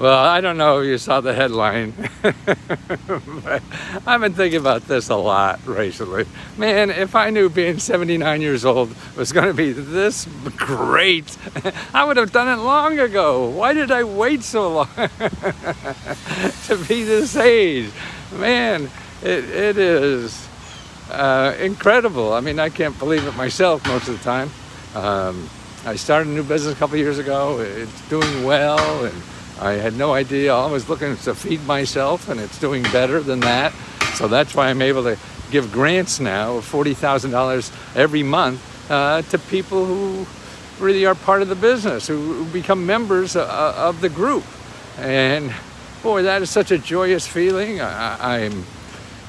Well, I don't know if you saw the headline, but I've been thinking about this a lot recently. Man, if I knew being 79 years old was going to be this great, I would have done it long ago. Why did I wait so long to be this age? Man, it is incredible. I mean, I can't believe it myself most of the time. I started a new business a couple years ago. It's doing well, and I had no idea. I was looking to feed myself, and it's doing better than that. So that's why I'm able to give grants now of $40,000 every month to people who really are part of the business, who become members of the group. And boy, that is such a joyous feeling. I'm,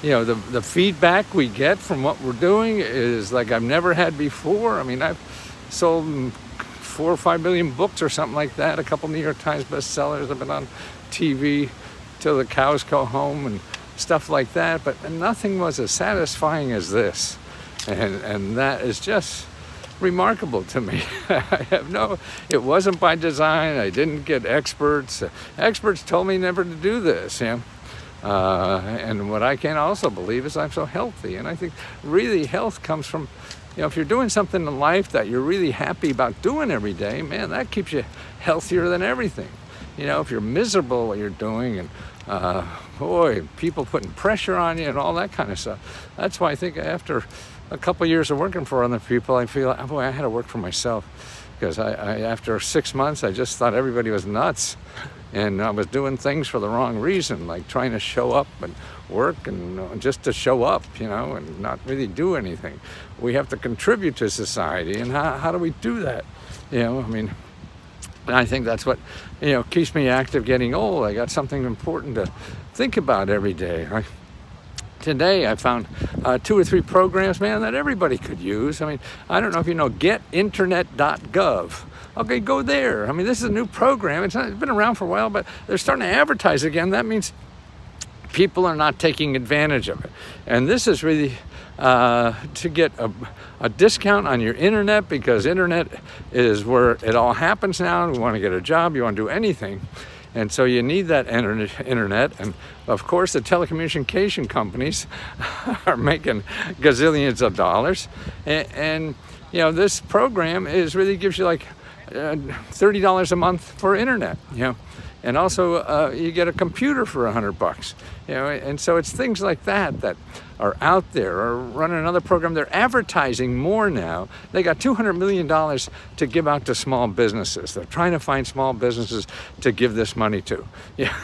the feedback we get from what we're doing is like I've never had before. I mean, I've sold 4 or 5 million books or something like that, a couple New York Times bestsellers. I've been on TV till the cows go home and stuff like that, but nothing was as satisfying as this, and that is just remarkable to me. It wasn't by design. I didn't get experts. Experts told me never to do this, and what I can also believe is I'm so healthy, and I think really health comes from, if you're doing something in life that you're really happy about doing every day, man, that keeps you healthier than everything. If you're miserable what you're doing, and boy, people putting pressure on you and all that kind of stuff. That's why I think after a couple of years of working for other people, I feel, boy, I had to work for myself, because I after 6 months, I just thought everybody was nuts. And I was doing things for the wrong reason, like trying to show up and work and just to show up, and not really do anything. We have to contribute to society, and how do we do that? And I think that's what, keeps me active getting old. I got something important to think about every day. Today I found 2 or 3 programs, man, that everybody could use. I don't know if you know getinternet.gov. Okay, go there. This is a new program. It's been around for a while, but they're starting to advertise again. That means people are not taking advantage of it. And this is really to get a discount on your internet, because internet is where it all happens now. You want to get a job, you want to do anything. And so you need that internet. And of course, the telecommunication companies are making gazillions of dollars. And this program really gives you like $30 a month for internet, and also you get a computer for $100, and so it's things like that are out there, or running another program. They're advertising more now. They got $200 million to give out to small businesses. They're trying to find small businesses to give this money to.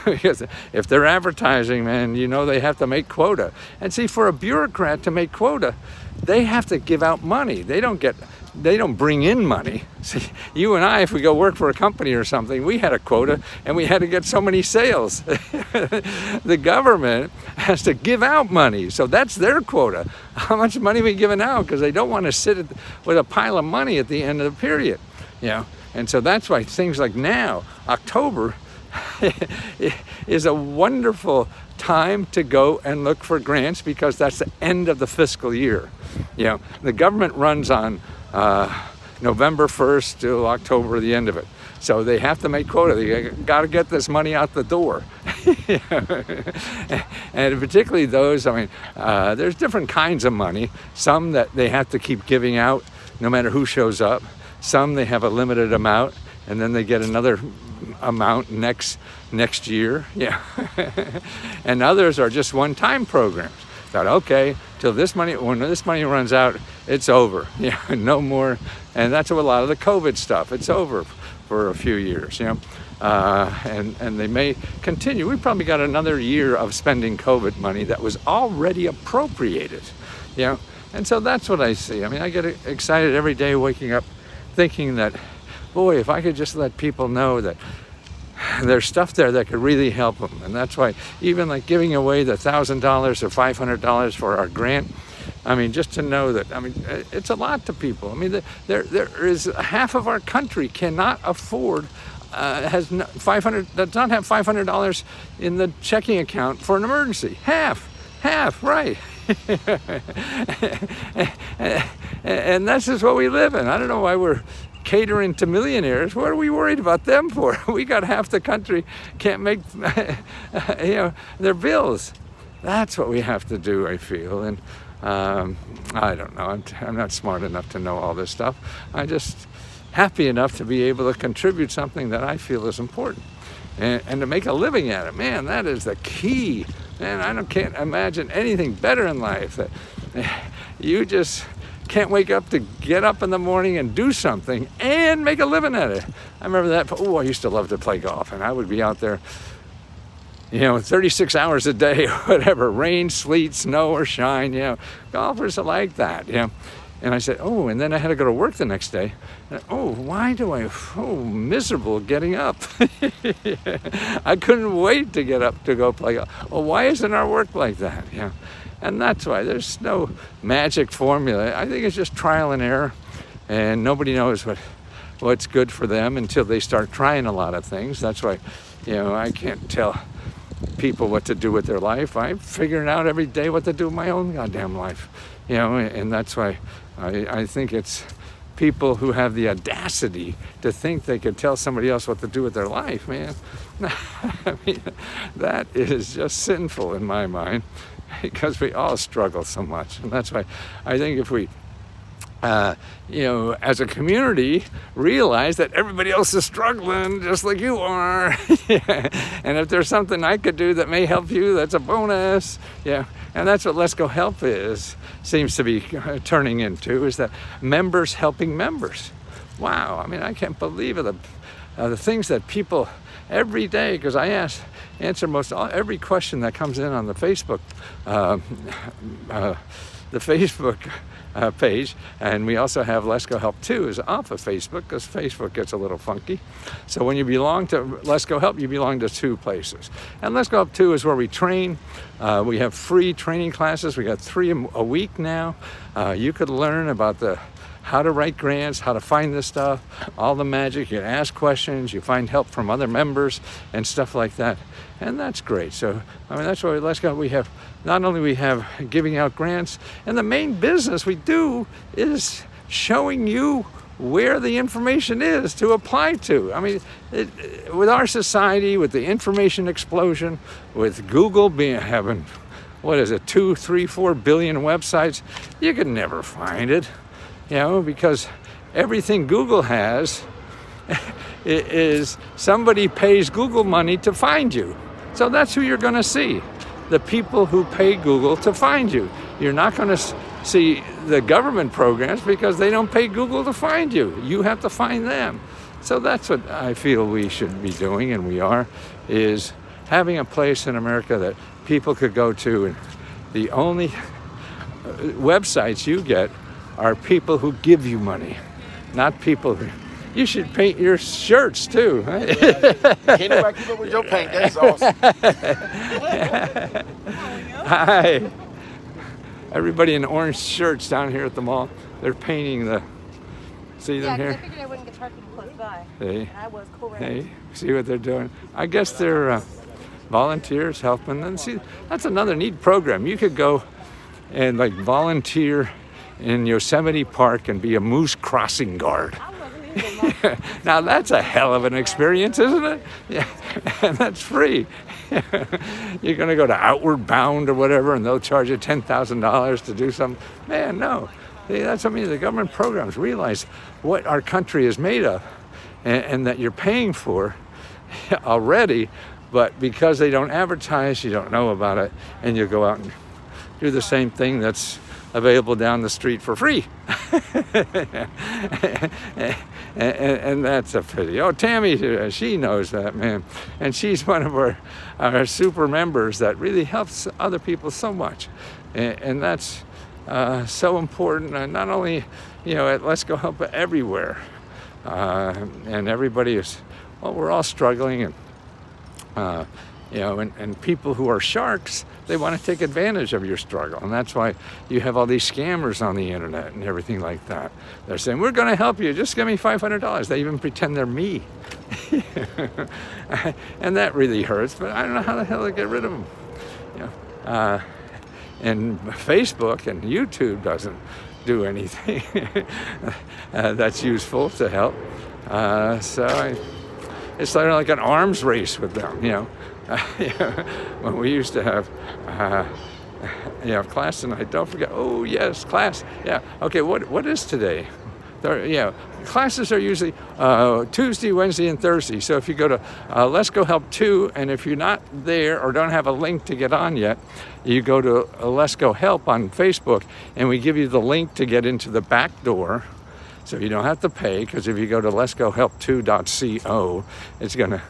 Because if they're advertising, man, they have to make quota. And see, for a bureaucrat to make quota, they have to give out money. They don't bring in money. See, you and I, if we go work for a company or something, we had a quota and we had to get so many sales. The government has to give out money, so that's their quota. How much money are we giving out? Because they don't want to sit with a pile of money at the end of the period. And so that's why things like now, October, is a wonderful time to go and look for grants, because that's the end of the fiscal year. The government runs on November 1st to October, the end of it. So they have to make quota. They got to get this money out the door. And particularly those, there's different kinds of money. Some that they have to keep giving out no matter who shows up. Some they have a limited amount, and then they get another amount next year. And others are just one-time programs. That okay, till when this money runs out, it's over. No more. And that's a lot of the COVID stuff. It's over for a few years. And they may continue. We probably got another year of spending COVID money that was already appropriated. And so that's what I see. I get excited every day waking up, thinking that, boy, if I could just let people know that there's stuff there that could really help them. And that's why even like giving away the $1,000 or $500 for our grant, just to know that, it's a lot to people. There is half of our country cannot afford, does not have $500 in the checking account for an emergency. Half, right. And that's just what we live in. I don't know why we're catering to millionaires. What are we worried about them for? We got half the country can't make their bills. That's what we have to do, I feel. And I don't know. I'm not smart enough to know all this stuff. I'm just happy enough to be able to contribute something that I feel is important, and to make a living at it. Man, that is the key. Man, can't imagine anything better in life. That you just can't wake up to get up in the morning and do something and make a living at it. I remember that. Oh, I used to love to play golf, and I would be out there, 36 hours a day, whatever, rain, sleet, snow, or shine. Golfers are like that. And I said, and then I had to go to work the next day. And, why do miserable getting up. I couldn't wait to get up to go play golf. Well, why isn't our work like that? And that's why there's no magic formula. I think it's just trial and error, and nobody knows what's good for them until they start trying a lot of things. That's why, I can't tell people what to do with their life. I'm figuring out every day what to do with my own goddamn life. And that's why I think it's people who have the audacity to think they could tell somebody else what to do with their life, man. I mean, that is just sinful in my mind, because we all struggle so much. And that's why I think if we, as a community, realize that everybody else is struggling just like you are. And if there's something I could do that may help you, that's a bonus. And that's what Let's Go Help seems to be turning into, is that members helping members. Wow, I mean, I can't believe it. The things that people every day, because I answer every question that comes in on the Facebook, page, and we also have Let's Go Help 2 is off of Facebook, because Facebook gets a little funky. So when you belong to Let's Go Help, you belong to two places. And Let's Go Help 2 is where we train. We have free training classes. We got 3 a week now. You could learn about how to write grants, how to find this stuff, all the magic. You ask questions, you find help from other members and stuff like that. And that's great. So, I mean, that's why Let's Go. We have, not only we have giving out grants, and the main business we do is showing you where the information is to apply to. I mean, with our society, with the information explosion, with Google having, 2, 3, 4 billion websites, you can never find it. Because everything Google has is somebody pays Google money to find you. So that's who you're going to see, the people who pay Google to find you. You're not going to see the government programs because they don't pay Google to find you. You have to find them. So that's what I feel we should be doing, and we are, is having a place in America that people could go to. And the only websites you get are people who give you money, not people who... You should paint your shirts too. Can't nobody keep up with your paint. That's awesome. Hi. Everybody in orange shirts down here at the mall. They're painting the... See them here? I figured I wouldn't get charged close by. Hey. And I was cool. Hey, see what they're doing? I guess they're volunteers helping. And see, that's another neat program. You could go and volunteer in Yosemite Park and be a moose crossing guard. Now that's a hell of an experience, isn't it? Yeah, and that's free. You're going to go to Outward Bound or whatever, and they'll charge you $10,000 to do something. Man, no. See, that's what I mean. The government programs realize what our country is made of, and that you're paying for already, but because they don't advertise, you don't know about it, and you go out and do the same thing that's available down the street for free. and that's a pity. Oh, Tammy, she knows that, man. And she's one of our super members that really helps other people so much. And that's so important. And not only, at Let's Go Help, but everywhere. And everybody is, we're all struggling. And, and people who are sharks, they want to take advantage of your struggle. And that's why you have all these scammers on the internet and everything like that. They're saying, we're going to help you. Just give me $500. They even pretend they're me. And that really hurts, but I don't know how the hell to get rid of them. And Facebook and YouTube doesn't do anything that's useful to help. It's like an arms race with them, you know. When we used to have class tonight, don't forget, oh yes, class, yeah, okay, what is today? Classes are usually Tuesday, Wednesday, and Thursday. So if you go to Let's Go Help 2, and if you're not there or don't have a link to get on yet, you go to Let's Go Help on Facebook, and we give you the link to get into the back door. So you don't have to pay, because if you go to letsgohelp2.co, it's gonna.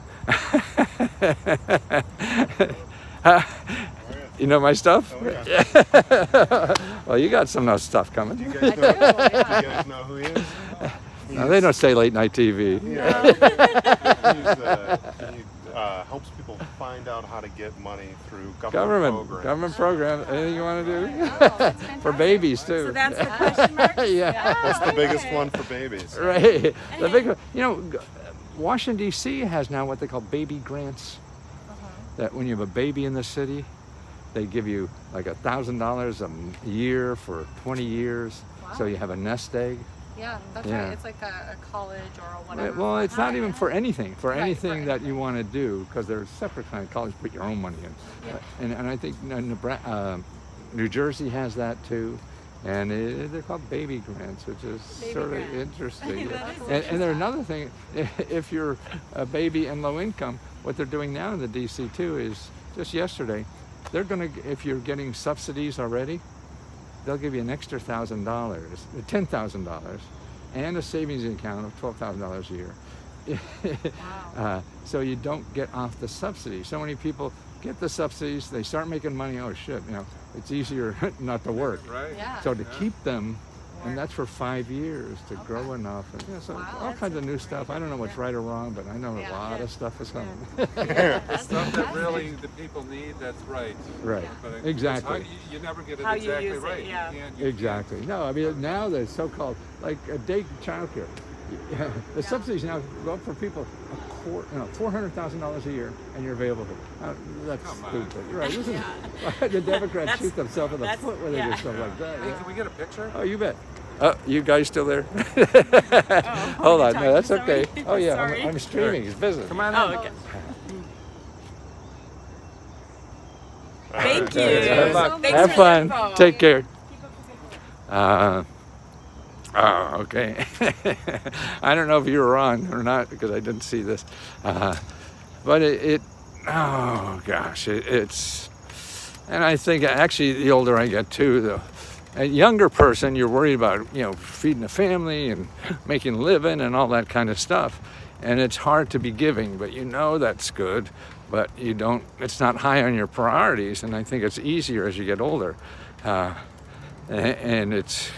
You know my stuff? Oh, yeah. Well, you got some stuff coming. Do you guys know who he is? No, they don't say late night TV. Yeah. He helps people find out how to get money through Government program. Anything you want to do? For babies too. So that's the question mark? Yeah. That's the biggest one for babies. Right. The big, Washington D.C. has now what they call baby grants. That when you have a baby in the city, they give you like $1,000 a year for 20 years. Wow. So you have a nest egg. Yeah, that's Yeah. right. It's like a college or a whatever. Well, it's not even for anything. For Right, anything right. that you want to do, because they're separate kind of college. Put your own money in. Yeah. And I think New Jersey has that too. And they're called baby grants, which is Baby sort of grants. interesting. That is And there's another thing, if you're a baby and low income, what they're doing now in the DC too is, just yesterday, they're gonna, if you're getting subsidies already, they'll give you an extra $1,000, $10,000, and a savings account of $12,000 a year. Wow. So you don't get off the subsidy. So many people get the subsidies, they start making money, oh shit, it's easier not to work. Right. Yeah. So to keep them, and that's for 5 years to grow enough. And, so Wow, all kinds of new stuff. I don't know what's right or wrong, but I know a Yeah. lot of stuff is coming. The stuff that really the people need, that's right. Right, But it's exactly. you never get it How you exactly use it, right. yeah. You Exactly. No, I mean, now the so-called, like day childcare, the subsidies now go up for people $400,000 a year, and you're available. That's Come on. stupid. Right, this is, the Democrats shoot themselves in the that's- foot when they do yeah. stuff like that. Hey, can we get a picture? Oh, you bet. Oh, you guys still there? Oh, Hold on, talking no, that's to okay. somebody? Oh yeah, Sorry. I'm streaming. It's business. Come on Oh, in. okay. All Thank right. you. Have fun. Thanks Have for fun. the info. Take care. Okay. I don't know if you were on or not, because I didn't see this. But oh gosh, it's, and I think actually the older I get too, a younger person, you're worried about, feeding a family and making a living and all that kind of stuff. And it's hard to be giving, but that's good, but it's not high on your priorities. And I think it's easier as you get older. And it's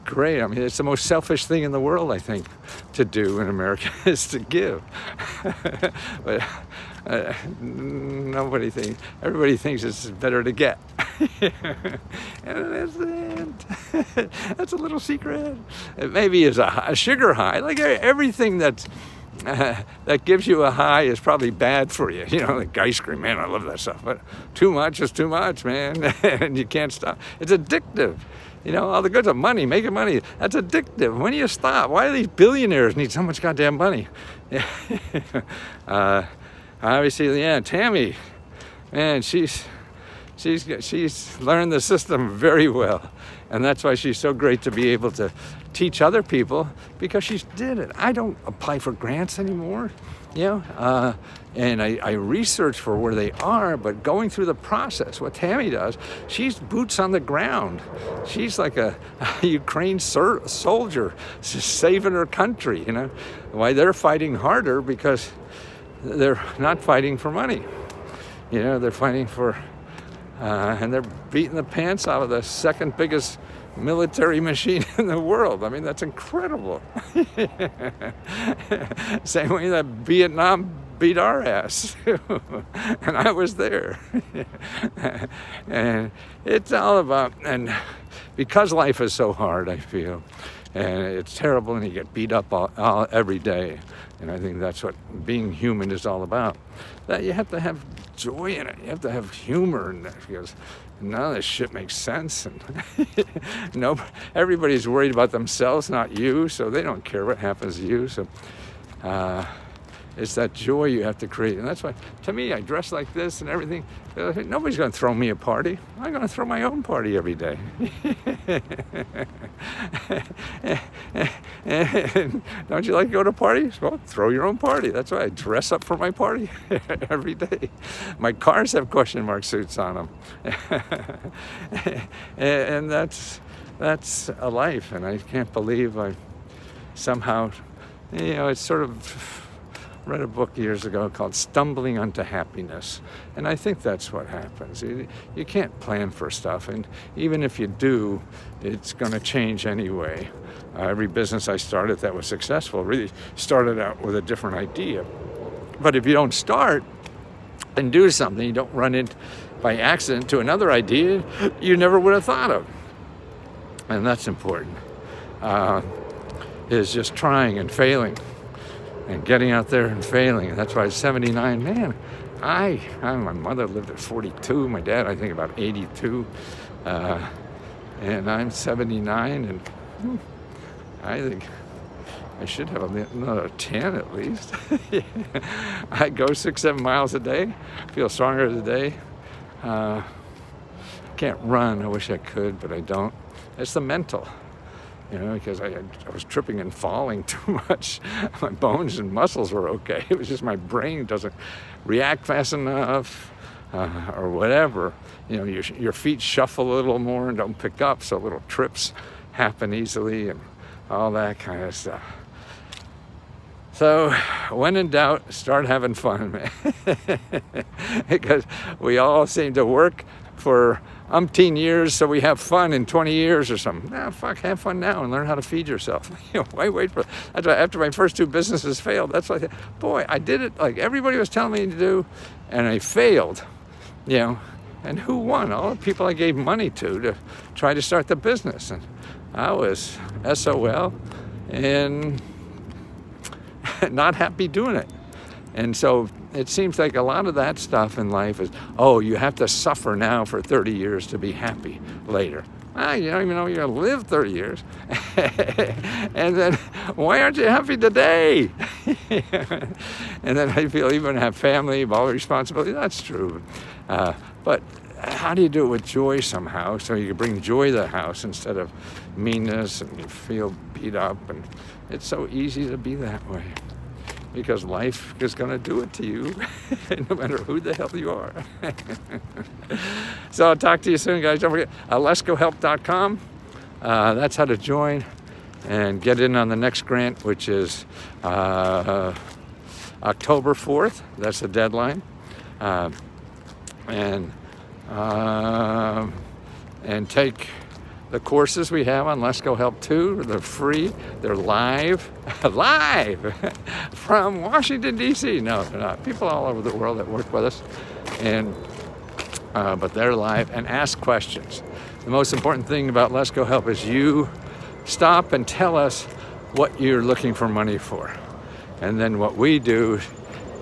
great. I mean, it's the most selfish thing in the world, I think, to do in America is to give. But everybody thinks it's better to get. And it isn't. That's a little secret. It maybe is a sugar high. Like everything that gives you a high is probably bad for you. Like ice cream, man, I love that stuff. But too much is too much, man. And you can't stop. It's addictive. All the goods of money, making money, that's addictive. When do you stop? Why do these billionaires need so much goddamn money? Obviously, Tammy, man, she's learned the system very well. And that's why she's so great to be able to teach other people, because she did it. I don't apply for grants anymore, and I research for where they are, but going through the process, what Tammy does, she's boots on the ground. She's like a Ukraine soldier saving her country, Why they're fighting harder, because they're not fighting for money. They're fighting for, and they're beating the pants out of the second biggest military machine in the world. I mean, that's incredible. Same way that Vietnam beat our ass. And I was there. And it's all about, and because life is so hard, I feel, and it's terrible, and you get beat up every day. And I think that's what being human is all about. That you have to have joy in it. You have to have humor in it, because none of this shit makes sense. And no, everybody's worried about themselves, not you, so they don't care what happens to you. So it's that joy you have to create. And that's why, to me, I dress like this and everything. Nobody's going to throw me a party. I'm going to throw my own party every day. And don't you like to go to parties? Well, throw your own party. That's why I dress up for my party every day. My cars have question mark suits on them. And that's a life. And I can't believe I somehow, it's sort of, read a book years ago called Stumbling Onto Happiness, and I think that's what happens. You can't plan for stuff, and even if you do, it's going to change anyway. Every business I started that was successful really started out with a different idea, but if you don't start and do something, you don't run into by accident to another idea you never would have thought of, and that's important. Is just trying and failing and getting out there and failing. And that's why at 79, man, my mother lived at 42, my dad, I think about 82, and I'm 79, and I think I should have another 10 at least. I go 6-7 miles a day, feel stronger today. Can't run, I wish I could, but I don't. It's the mental. Because I was tripping and falling too much. My bones and muscles were okay. It was just my brain doesn't react fast enough, or whatever. Your feet shuffle a little more and don't pick up, so little trips happen easily and all that kind of stuff. So when in doubt, start having fun, man. Because we all seem to work for umpteen years, so we have fun in 20 years or something. Have fun now and learn how to feed yourself. Why wait for? That's why after my first 2 businesses failed, that's why I did it like everybody was telling me to do, and I failed. And who won? All the people I gave money to try to start the business, and I was SOL and not happy doing it. And so it seems like a lot of that stuff in life is, you have to suffer now for 30 years to be happy later. You don't even know you're going to live 30 years. And then, why aren't you happy today? And then I feel even have family, all the responsibility. That's true. But how do you do it with joy somehow, so you can bring joy to the house instead of meanness and you feel beat up? And it's so easy to be that way, because life is going to do it to you, no matter who the hell you are. So I'll talk to you soon, guys. Don't forget, lescohelp.com. That's how to join and get in on the next grant, which is October 4th. That's the deadline. And take the courses we have on Let's Go Help 2. They're free. They're live from Washington, D.C. No, they're not. People all over the world that work with us, but they're live, and ask questions. The most important thing about Let's Go Help is you stop and tell us what you're looking for money for. And then what we do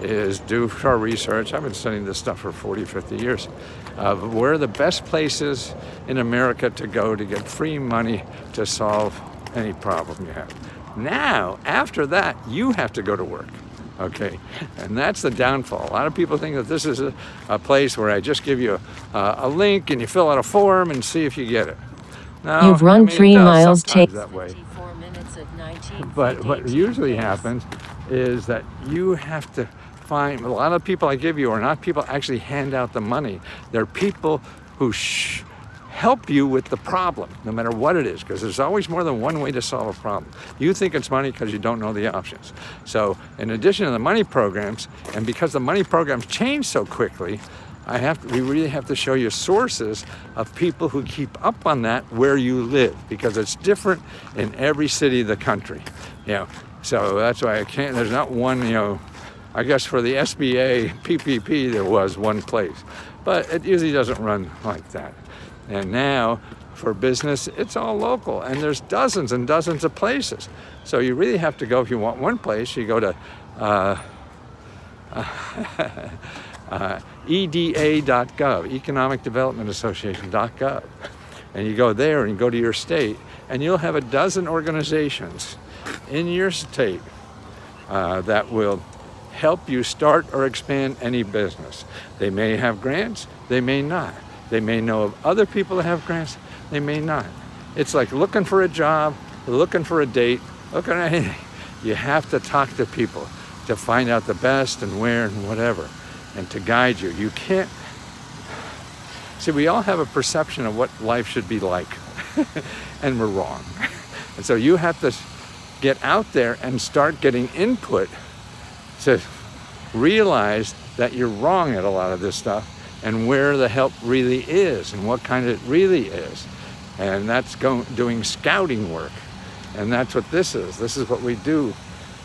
is do our research. I've been studying this stuff for 40, 50 years. Where are the best places in America to go to get free money to solve any problem you have? Now, after that, you have to go to work, okay? And that's the downfall. A lot of people think that this is a place where I just give you a link and you fill out a form and see if you get it. No, You've run 3 miles, take that way. But what usually happens is that you have to find, a lot of people I give you are not people actually hand out the money. They're people who help you with the problem, no matter what it is, because there's always more than one way to solve a problem. You think it's money because you don't know the options. So in addition to the money programs, and because the money programs change so quickly, we really have to show you sources of people who keep up on that where you live, because it's different in every city of the country. So that's why there's not one, I guess for the SBA PPP there was one place, but it usually doesn't run like that. And now for business, it's all local, and there's dozens and dozens of places. So you really have to go, if you want one place, you go to EDA.gov, Economic Development Association.gov. And you go there and you go to your state, and you'll have a dozen organizations in your state that will help you start or expand any business. They may have grants, they may not. They may know of other people that have grants, they may not. It's like looking for a job, looking for a date, looking at anything. You have to talk to people to find out the best and where and whatever, and to guide you. You can't, see, we all have a perception of what life should be like, and we're wrong. And so you have to get out there and start getting input to realize that you're wrong at a lot of this stuff, and where the help really is and what kind it really is. And that's doing scouting work. And that's what this is. This is what we do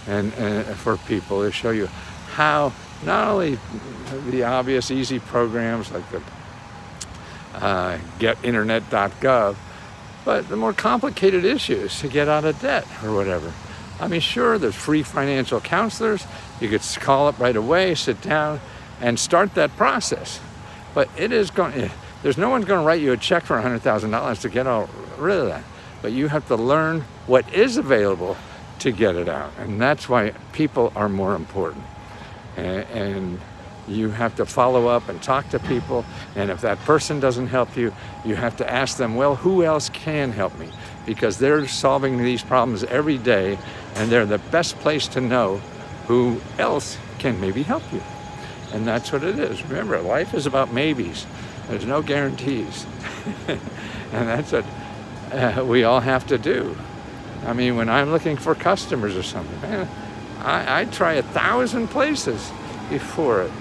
and for people, to show you how not only the obvious easy programs like the getinternet.gov, but the more complicated issues to get out of debt or whatever. I mean, sure, there's free financial counselors. You could call up right away, sit down, and start that process. But there's no one's going to write you a check for $100,000 to get all rid of that. But you have to learn what is available to get it out. And that's why people are more important. And you have to follow up and talk to people. And if that person doesn't help you, you have to ask them, well, who else can help me? Because they're solving these problems every day, and they're the best place to know who else can maybe help you. And that's what it is. Remember, life is about maybes. There's no guarantees. And that's what we all have to do. I mean, when I'm looking for customers or something, man, I try 1,000 places before it.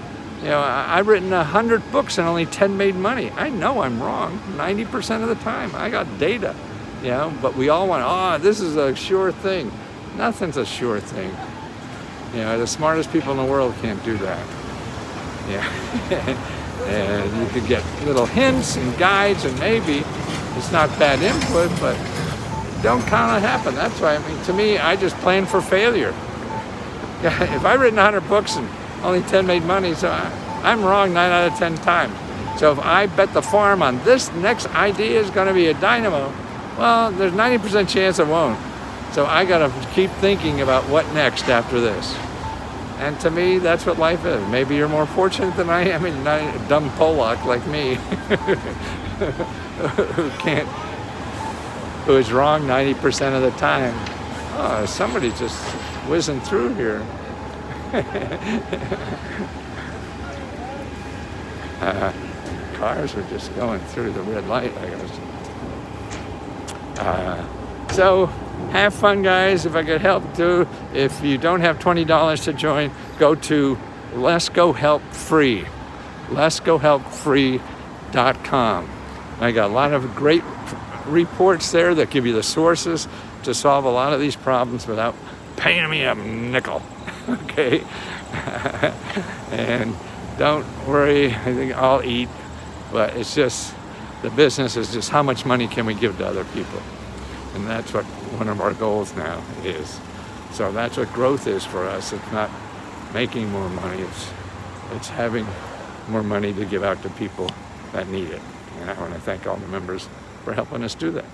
You know, I've written 100 books and only 10 made money. I know I'm wrong 90% of the time. I got data, you know, but we all want, this is a sure thing. Nothing's a sure thing. You know, the smartest people in the world can't do that. Yeah. And you could get little hints and guides, and maybe it's not bad input, but don't count on it happen. That's why, I mean, to me, I just plan for failure. If I've written 100 books and only 10 made money, so I'm wrong 9 out of 10 times. So if I bet the farm on this next idea is going to be a dynamo, well, there's 90% chance it won't. So I got to keep thinking about what next after this. And to me, that's what life is. Maybe you're more fortunate than I am, and you're not a dumb Pollock like me, who is wrong 90% of the time. Oh, somebody's just whizzing through here. Cars are just going through the red light, I guess. So have fun, guys. If I could help too, if you don't have $20 to join, go to Let's Go Help Free, letsgohelpfree.com. I got a lot of great reports there that give you the sources to solve a lot of these problems without paying me a nickel. Okay. And don't worry, I think I'll eat, but it's just, the business is just how much money can we give to other people? And that's what one of our goals now is. So that's what growth is for us. It's not making more money, it's having more money to give out to people that need it. And I want to thank all the members for helping us do that.